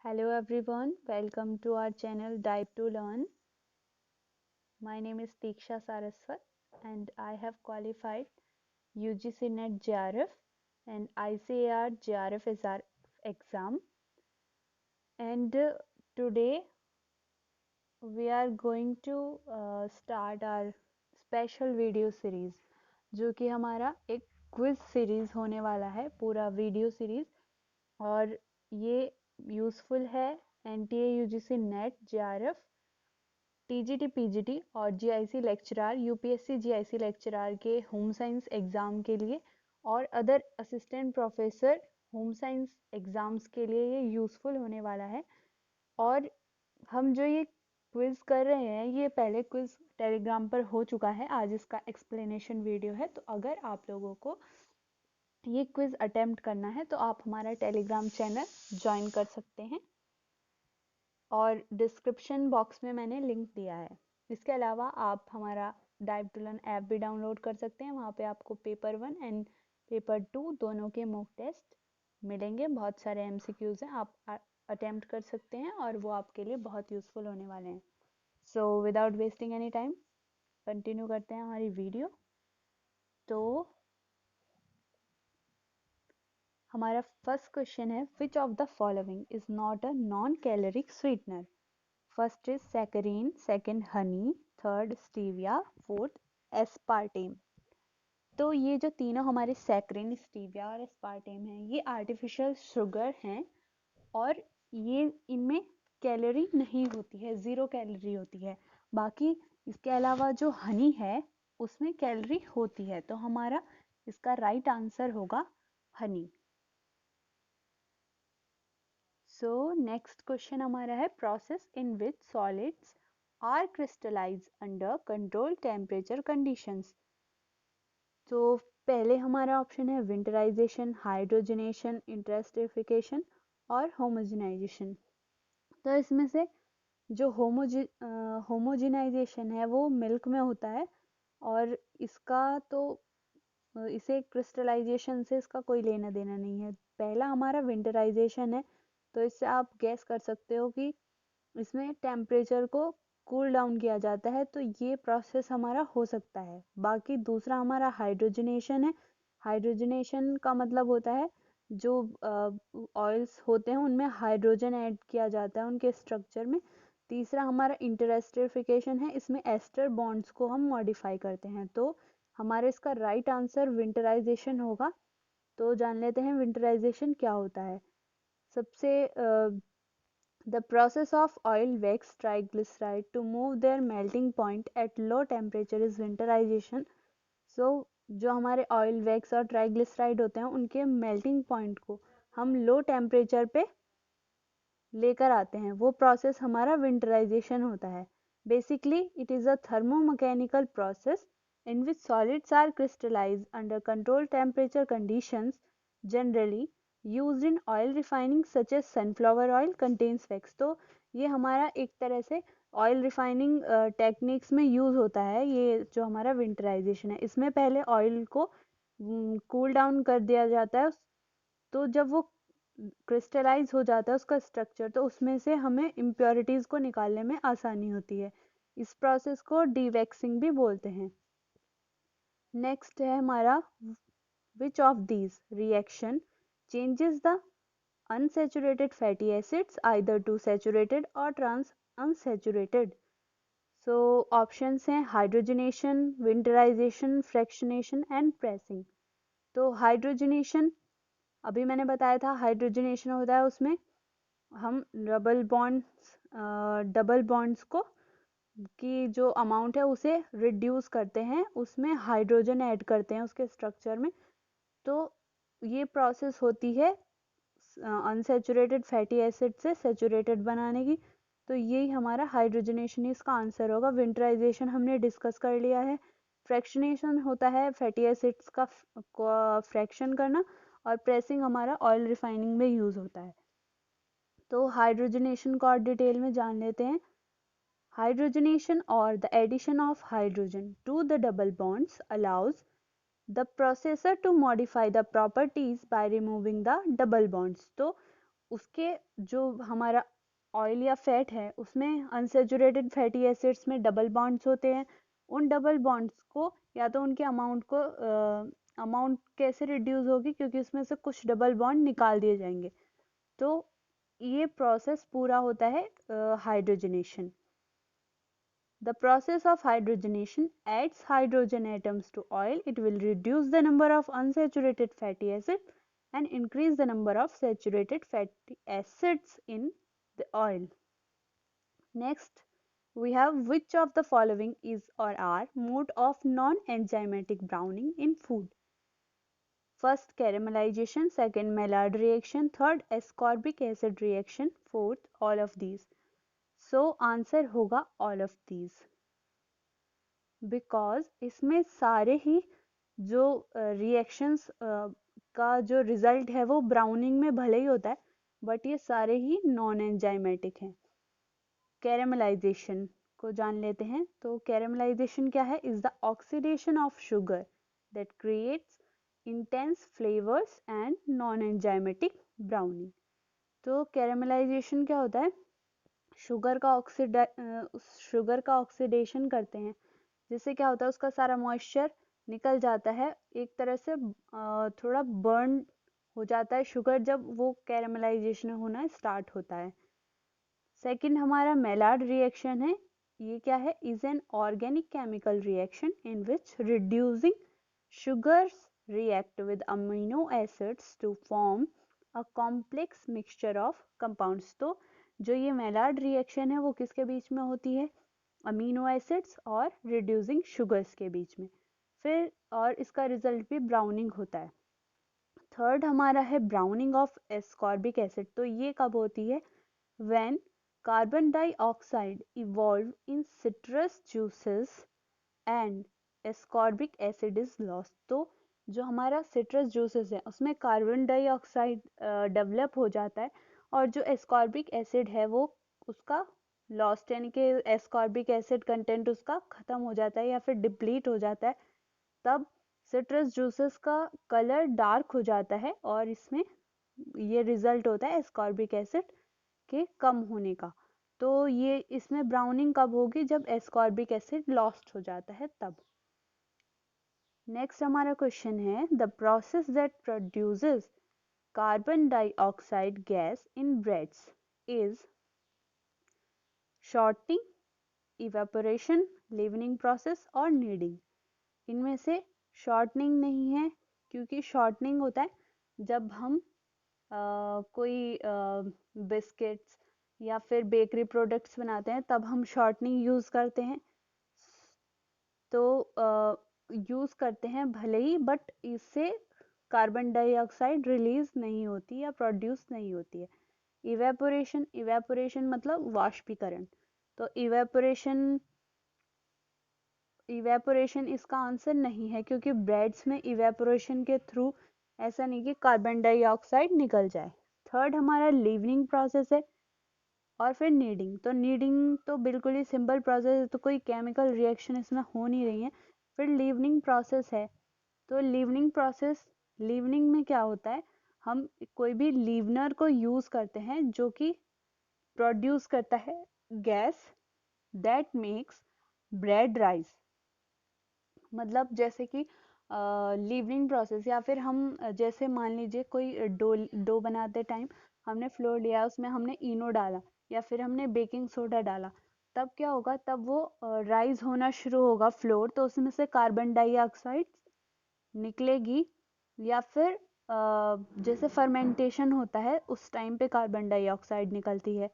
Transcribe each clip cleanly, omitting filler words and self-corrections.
Hello everyone, welcome to our channel Dive to Learn. My name is Diksha Saraswat and I have qualified UGC NET JRF and ICAR JRF SR exam. And today we are going to start our special video series, जो कि हमारा एक quiz series होने वाला है, पूरा video series. और ये यूज़फुल है NTA UGC NET JRF TGT PGT और GIC lecturer UPSC GIC lecturer के होम साइंस एग्ज़ाम के लिए और other assistant professor home science exams के लिए ये यूज़फुल होने वाला है। और हम जो ये क्विज़ कर रहे हैं, ये पहले क्विज़ टेलीग्राम पर हो चुका है, आज इसका एक्सप्लेनेशन वीडियो है। तो अगर आप लोगों को ये क्विज़ अटेम्प्ट करना है तो आप हमारा टेलीग्राम चैनल ज्वाइन कर सकते हैं और डिस्क्रिप्शन बॉक्स में मैंने लिंक दिया है। इसके अलावा आप हमारा डाइव टू लर्न ऐप भी डाउनलोड कर सकते हैं। वहाँ पे आपको पेपर 1 एंड पेपर 2 दोनों के मॉक टेस्ट मिलेंगे। बहुत सारे MCQs हैं, आप अटेम्प्ट कर सकते हैं और वो आपके लिए बहुत यूज़फुल होने वाले हैं। So without wasting any time continue करते हैं हमारी वीडियो। तो हमारा फर्स्ट क्वेश्चन है, which of the following is not a non caloric sweetener? First is saccharin, second Honey, third stevia, fourth aspartame. तो ये जो तीनों हमारे सैकरीन, स्टीविया और एस्पार्टेम हैं, ये आर्टिफिशियल शुगर हैं और ये इनमें कैलोरी नहीं होती है, ज़ीरो कैलोरी होती है। बाकी इसके अलावा जो हनी है उसमें कैलोरी होती है। तो हमारा इसका राइट आंसर होगा हनी। सो नेक्स्ट क्वेश्चन हमारा है, process in which solids are crystallize under control temperature conditions. तो पहले हमारा ऑप्शन है विंटराइजेशन, हाइड्रोजनेशन, इंटरेस्टिफिकेशन और होमोजेनाइजेशन। तो इसमें से जो होमोजेनाइजेशन है वो मिल्क में होता है और इसका तो इसे क्रिस्टलाइजेशन से इसका कोई लेना देना नहीं है। पहला हमारा विंटराइजेशन है, तो इससे आप गैस कर सकते हो कि इसमें टेम्परेचर को कूल डाउन किया जाता है, तो ये प्रोसेस हमारा हो सकता है। बाकी दूसरा हमारा हाइड्रोजनेशन है। हाइड्रोजनेशन का मतलब होता है जो ऑयल्स होते हैं उनमें हाइड्रोजन ऐड किया जाता है उनके स्ट्रक्चर में। तीसरा हमारा इंटरेस्टिफिकेशन है, इसमें एस्टर बॉन्ड्स को हम मॉडिफाई करते हैं। तो हमारे इसका राइट आंसर विंटराइजेशन होगा। तो जान लेते हैं विंटराइजेशन क्या होता है। सबसे The process of oil wax triglyceride to move their melting point at low temperature is winterization. So जो हमारे ऑयल वैक्स और ट्राइग्लिसराइड होते हैं उनके मेल्टिंग पॉइंट को हम लो टेम्परेचर पे लेकर आते हैं, वो प्रोसेस हमारा विंटराइजेशन होता है। Basically it is a thermomechanical process in which solids are crystallized under controlled temperature conditions, generally used in oil refining such as sunflower oil contains wax। तो ये हमारा एक तरह से ऑयल रिफाइनिंग टेक्निक्स में यूज़ होता है। ये जो हमारा विंटराइजेशन है, इसमें पहले ऑयल को कूल डाउन कर दिया जाता है। तो जब वो क्रिस्टलाइज हो जाता है उसका स्ट्रक्चर, तो उसमें से हमें इम्प्योरिटीज़ को निकालने में आसानी होती है। इस प्रोसेस को डीवैक्सिंग भी बोलते हैं। नेक्स्ट है हमारा, which of these reaction changes the unsaturated fatty acids either to saturated or trans unsaturated। So options हैं हाइड्रोजनेशन, विंटराइजेशन, फ्रैक्शनेशन एंड प्रेसिंग। तो हाइड्रोजनेशन अभी मैंने बताया था, हाइड्रोजनेशन होता है उसमें हम डबल बॉन्ड्स को की जो अमाउंट है उसे रिड्यूस करते हैं, उसमें हाइड्रोजन ऐड करते हैं उसके स्ट्रक्चर में। तो ये प्रोसेस होती है अनसेचुरेटेड फैटी एसिड से सेचुरेटेड बनाने की। तो यही हमारा हाइड्रोजनेशन इसका आंसर होगा। विंटराइजेशन हमने डिस्कस कर लिया है। फ्रैक्शनेशन होता है फैटी एसिड्स का फ्रैक्शन करना, और प्रेसिंग हमारा ऑयल रिफाइनिंग में यूज़ होता है। तो हाइड्रोजनेशन को और डिटेल में जान लेते हैं। Hydrogenation or the addition of hydrogen to the double bonds allows the processor to modify the properties by removing the double bonds। तो उसके जो हमारा ऑयल या फैट है उसमें अनसेचुरेटेड फैटी एसिड्स में डबल बॉन्ड्स होते हैं। उन डबल बॉन्ड्स को या तो उनके अमाउंट कैसे रिड्यूस होगी, क्योंकि उसमें से कुछ डबल बॉन्ड निकाल दिए जाएंगे। तो ये प्रोसेस पूरा होता है hydrogenation. The process of hydrogenation adds hydrogen atoms to oil. It will reduce the number of unsaturated fatty acids and increase the number of saturated fatty acids in the oil. Next, we have which of the following is or are mode of non-enzymatic browning in food? First, caramelization. Second, Maillard reaction. Third, ascorbic acid reaction. Fourth, all of these. So, answer होगा all of these. Because इसमें सारे ही जो reactions का जो result है वो browning में भले ही होता है, बट ये सारे ही नॉन एंजाइमेटिक हैं। कैरेमलाइजेशन को जान लेते हैं। तो कैरेमलाइजेशन क्या है? Is the oxidation of sugar that creates intense flavours and non enzymatic browning. तो कैरेमलाइजेशन क्या होता है? शुगर का ऑक्सीडेशन करते हैं, जिससे क्या होता है उसका सारा मॉइस्चर निकल जाता है, एक तरह से थोड़ा बर्न हो जाता है शुगर जब वो कैरेमलाइजेशन होना स्टार्ट होता है। सेकंड हमारा मेलार्ड रिएक्शन है। ये क्या है? Is an organic chemical reaction in which reducing sugars react with amino acids to form a complex mixture of compounds. तो जो ये मेलार्ड रिएक्शन है वो किसके बीच में होती है? अमीनो एसिड्स और रिड्यूसिंग शुगर्स के बीच में। फिर और इसका रिजल्ट भी ब्राउनिंग होता है। थर्ड हमारा है ब्राउनिंग ऑफ एस्कॉर्बिक एसिड। तो ये कब होती है? When carbon dioxide evolve in citrus juices and ascorbic acid is lost. तो जो हमारा सिट्रस जूसेस है उसमें कार्बन डाइऑक्साइड डेवलप हो जाता है, और जो एस्कॉर्बिक एसिड है वो उसका लॉस्ट, यानी कि एस्कॉर्बिक एसिड कंटेंट उसका खत्म हो जाता है या फिर डिप्लीट हो जाता है। तब सिट्रस जूसेस का कलर डार्क हो जाता है और इसमें ये रिजल्ट होता है एस्कॉर्बिक एसिड के कम होने का। तो ये इसमें ब्राउनिंग कब होगी? जब एस्कॉर्बिक एसिड लॉस्ट हो जाता है तब। नेक्स्ट हमारा क्वेश्चन है the process that produces carbon dioxide gas in breads is shorting, evaporation, leavening process और नीडिंग। इनमें से शॉर्टनिंग नहीं है, क्योंकि शॉर्टनिंग होता है जब हम कोई बिस्किट्स या फिर बेकरी प्रोडक्ट्स बनाते हैं तब हम शॉर्टनिंग यूज़ करते हैं। तो यूज़ करते हैं भले ही, बट इससे कार्बन डाइऑक्साइड रिलीज नहीं होती या प्रोड्यूस नहीं होती है। इवेपोरेशन मतलब वाष्पीकरण। तो इवेपोरेशन इसका आंसर नहीं है, क्योंकि ब्रेड्स में इवेपोरेशन के थ्रू ऐसा नहीं कि कार्बन डाइऑक्साइड निकल जाए। थर्ड हमारा लीवनिंग प्रोसेस है, और फिर नीडिंग। तो नीडिंग तो बिल्कुल ही सिंपल प्रोसेस है, तो कोई केमिकल रिएक्शन इसमें हो नहीं रही है। फिर लीवनिंग प्रोसेस है। तो लीवनिंग में क्या होता है? हम कोई भी लीवनर को यूज करते हैं जो कि प्रोड्यूस करता है gas that makes bread rise. मतलब जैसे कि लीवनिंग प्रोसेस, या फिर हम जैसे मान लीजिए कोई डो बनाते टाइम हमने फ्लोर लिया, उसमें हमने इनो डाला या फिर हमने बेकिंग सोडा डाला, तब क्या होगा? तब वो राइज होना शुरू होगा फ्लोर, तो उसमें से कार्बन डाइऑक्साइड निकलेगी। या फिर जैसे फर्मेंटेशन होता है उस टाइम पे कार्बन डाइऑक्साइड निकलती है।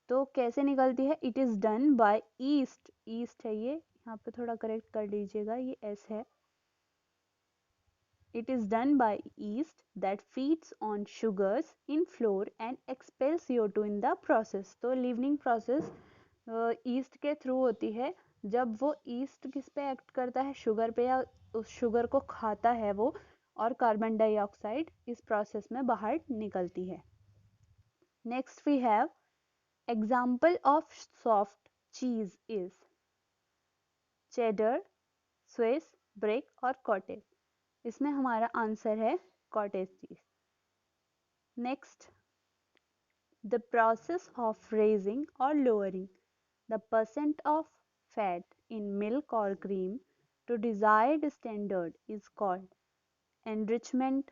तो कैसे निकलती है? It is done by east है ये, यहाँ पे थोड़ा करेक्ट कर लीजिएगा, ये एस है। It is done by yeast that feeds on sugars in flour and expels CO2 in the process. तो लीवनिंग प्रोसेस ईस्ट के थ्रू होती है। जब वो ईस्ट किस पे एक्ट करता है? शुगर पे, या उस शुगर को खाता है वो, और कार्बन डाइऑक्साइड इस प्रोसेस में बाहर निकलती है। Next we have example of soft cheese is cheddar, Swiss, brick और कॉटेज। इसमें हमारा आंसर है cottage cheese. Next The process of raising or lowering the percent of fat in milk or cream to desired standard is called enrichment,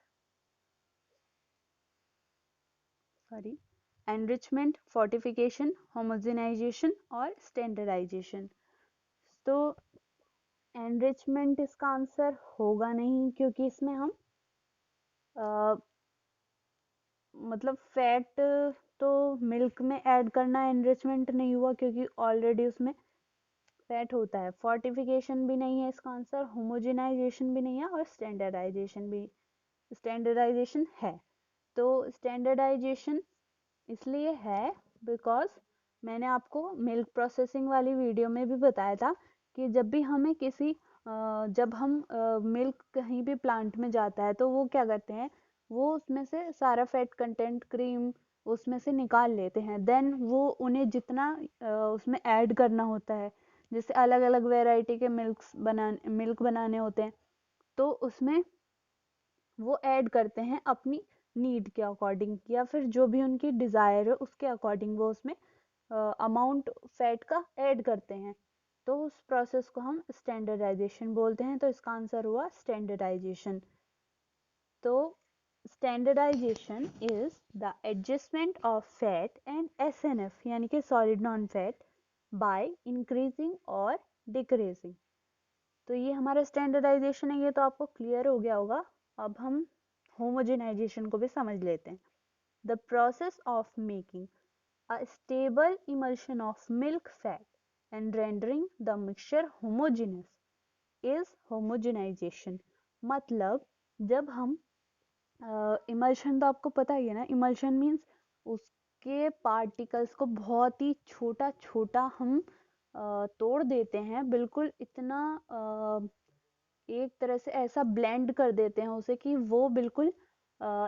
sorry, enrichment, fortification, homogenization और standardization. तो enrichment इसका answer होगा नहीं, क्योंकि इसमें हम अ, मतलब फैट तो मिल्क में ऐड करना एनरिचमेंट नहीं हुआ, क्योंकि ऑलरेडी उसमें फैट होता है। फोर्टिफिकेशन भी नहीं है इसका आंसर, होमोजेनाइजेशन भी नहीं है, और स्टैंडर्डाइजेशन है। तो स्टैंडर्डाइजेशन इसलिए है बिकॉज मैंने आपको मिल्क प्रोसेसिंग वाली वीडियो में भी बताया था कि जब भी हमें जब हम मिल्क कहीं भी प्लांट में जाता है तो वो क्या करते हैं, वो उसमें से सारा फैट कंटेंट क्रीम उसमें से निकाल लेते हैं। देन वो उन्हें जितना उसमें ऐड करना होता है, जैसे अलग अलग वेराइटी के मिल्क बनाने होते हैं, तो उसमें वो ऐड करते हैं अपनी नीड के अकॉर्डिंग, या फिर जो भी उनकी डिज़ायर है उसके अकॉर्डिंग वो उसमें अमाउंट फैट का ऐड करते हैं। तो उस प्रोसेस को हम स्टैंडर्डाइजेशन बोलते हैं। तो इसका आंसर हुआ स्टैंडर्डाइजेशन। तो standardization is the adjustment of fat and SNF यानी कि solid non fat by increasing और डिक्रीजिंग। तो ये हमारा स्टैंडर्डाइजेशन है, ये तो आपको क्लियर हो गया होगा। अब हम होमोजेनाइजेशन को भी समझ लेते हैं। The process of making a stable emulsion of milk fat and rendering the mixture homogeneous is homogenization। मतलब जब हम इमल्शन, तो आपको पता ही है ना, इमल्शन मीन्स उसके पार्टिकल्स को बहुत ही छोटा छोटा हम तोड़ देते हैं, बिल्कुल इतना एक तरह से ऐसा ब्लेंड कर देते हैं उसे कि वो बिल्कुल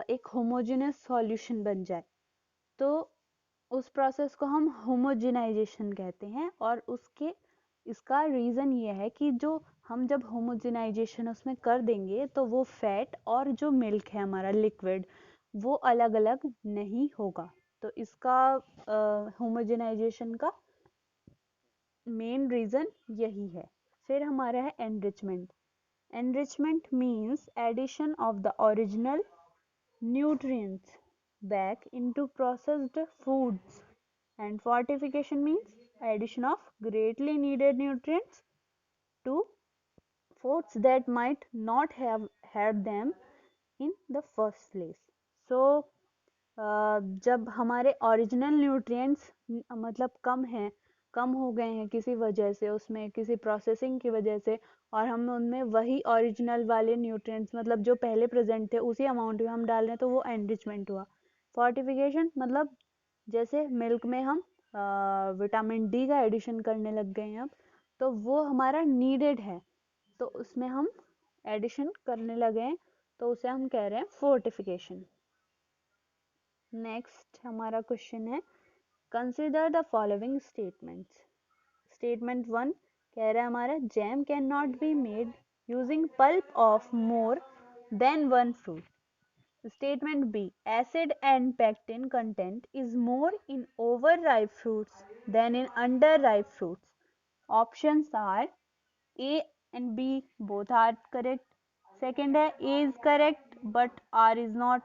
एक होमोजेनस सॉल्यूशन बन जाए। तो उस प्रोसेस को हम होमोजेनाइजेशन कहते हैं। और इसका रीज़न ये है कि जो हम जब होमोजेनाइजेशन उसमें कर देंगे तो वो फैट और जो मिल्क है हमारा लिक्विड, वो अलग अलग नहीं होगा। तो इसका होमोजेनाइजेशन का मेन रीज़न यही है। फिर हमारा है enrichment. Enrichment means addition of the original nutrients back into processed foods, and fortification means addition of greatly needed nutrients to foods that might not have had them in the first place. So जब हमारे original nutrients मतलब कम हो गए हैं किसी वजह से, उसमें किसी प्रोसेसिंग की वजह से, और हम उनमें वही ओरिजिनल वाले न्यूट्रिएंट्स मतलब जो पहले प्रेजेंट थे उसी अमाउंट में हम डाल रहे हैं, तो वो एनरिचमेंट हुआ। फोर्टिफिकेशन मतलब जैसे मिल्क में हम विटामिन डी का एडिशन करने लग गए हैं अब, तो वो हमारा नीडेड है, तो उसमें हम एडिशन करने लगे हैं, तो उसे हम कह रहे हैं फोर्टिफिकेशन। नेक्स्ट हमारा क्वेश्चन है, consider the following statements. Statement 1 कह रहा है हमारा, jam can not be made using pulp of more than one fruit. Statement B, acid and pectin content is more in overripe fruits than in underripe fruits. Options are A and B, both are correct. Second है A is correct but R is not.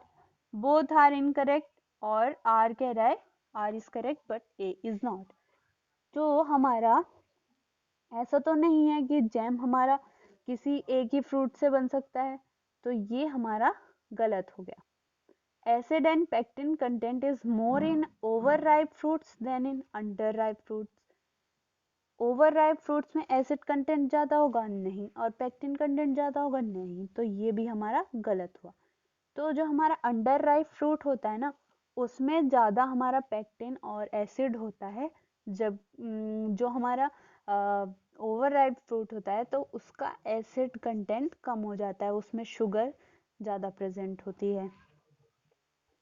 Both are incorrect. और R कह रहा है R is correct but A is not. तो हमारा ऐसा तो नहीं है कि जैम हमारा किसी एक ही फ्रूट से बन सकता है, तो ये हमारा गलत हो गया। Acid and pectin content is more in overripe fruits than in underripe fruits. Overripe fruits में एसिड कंटेंट ज़्यादा होगा नहीं, और पेक्टिन कंटेंट ज़्यादा होगा नहीं, तो ये भी हमारा गलत हुआ। तो जो हमारा अंडर राइप फ्रूट होता है ना, उसमें ज़्यादा हमारा पेक्टिन और एसिड होता है। जब जो हमारा ओवर राइप फ्रूट होता है तो उसका एसिड कंटेंट कम हो जाता है, उसमें शुगर ज़्यादा प्रेजेंट होती है।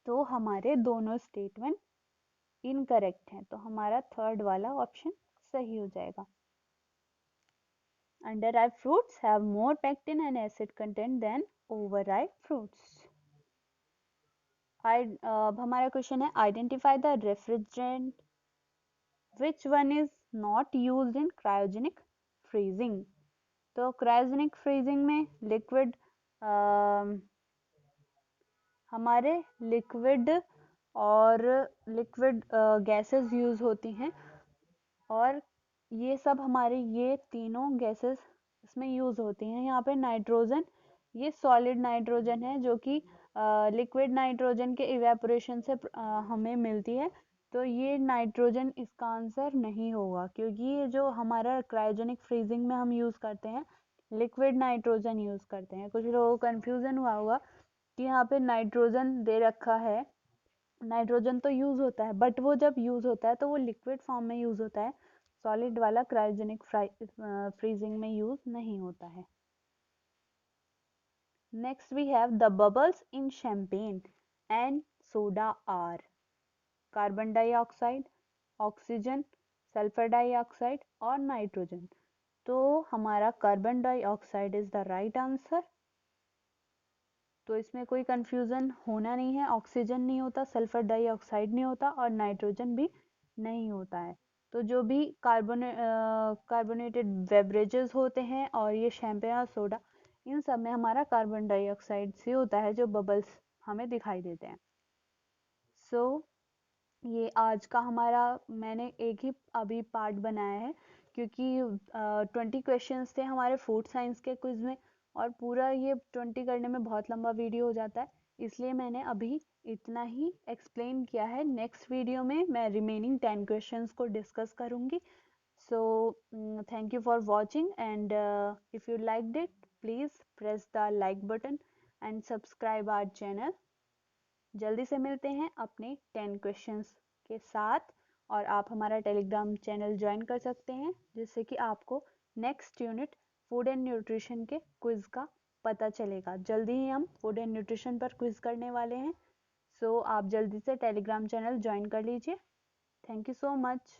तो हमारे दोनों स्टेटमेंट इनकरेक्ट हैं, तो हमारा थर्ड वाला ऑप्शन सही हो जाएगा। Underripe fruits have more pectin and acid content than overripe fruits. अब हमारा क्वेश्चन है identify the refrigerant which one is not used in cryogenic freezing. तो क्रायोजेनिक फ्रीजिंग में लिक्विड, हमारे लिक्विड और लिक्विड गैसेस यूज होती हैं, और ये सब हमारे ये तीनों गैसेस इसमें यूज होती हैं। यहाँ पे नाइट्रोजन, ये सॉलिड नाइट्रोजन है जो कि लिक्विड नाइट्रोजन के इवेपोरेशन से हमें मिलती है। तो ये नाइट्रोजन इसका आंसर नहीं होगा, क्योंकि ये जो हमारा क्रायोजेनिक फ्रीजिंग में हम यूज करते हैं लिक्विड नाइट्रोजन यूज करते हैं। कुछ लोगों को कंफ्यूजन हुआ होगा कि यहाँ पे नाइट्रोजन दे रखा है, नाइट्रोजन तो यूज होता है बट वो जब यूज होता है तो वो लिक्विड फॉर्म में यूज होता है, सॉलिड वाला क्रायोजेनिक फ्रीजिंग में यूज नहीं होता है। Next we have the bubbles in champagne and soda are carbon dioxide, oxygen, sulphur dioxide और नाइट्रोजन। तो हमारा carbon dioxide is the right answer. तो इसमें कोई कंफ्यूजन होना नहीं है, ऑक्सीजन नहीं होता, सल्फर डाइऑक्साइड नहीं होता और नाइट्रोजन भी नहीं होता है। तो जो भी कार्बोनेटेड बेवरेजेस होते हैं और ये शैंपेन और सोडा, इन सब में हमारा कार्बन डाइऑक्साइड से होता है जो बबल्स हमें दिखाई देते हैं। सो ये आज का हमारा, मैंने एक ही अभी पार्ट बनाया है क्योंकि 20 क्वेश्चंस थे हमारे फूड साइंस के क्विज में, और पूरा ये 20 करने में बहुत लंबा वीडियो हो जाता है, इसलिए मैंने अभी इतना ही एक्सप्लेन किया है। नेक्स्ट वीडियो में मैं रिमेनिंग 10 क्वेश्चंस को डिस्कस करूँगी। So thank you for watching, and if you liked it please press the like button and subscribe our channel. जल्दी से मिलते हैं अपने 10 क्वेश्चंस के साथ, और आप हमारा टेलीग्राम चैनल ज्वाइन कर सकते हैं जिससे कि आपको next unit food and nutrition के क्विज का पता चलेगा। जल्दी ही हम फूड एंड न्यूट्रिशन पर क्विज करने वाले हैं। सो आप जल्दी से टेलीग्राम चैनल ज्वाइन कर लीजिए। Thank you so much.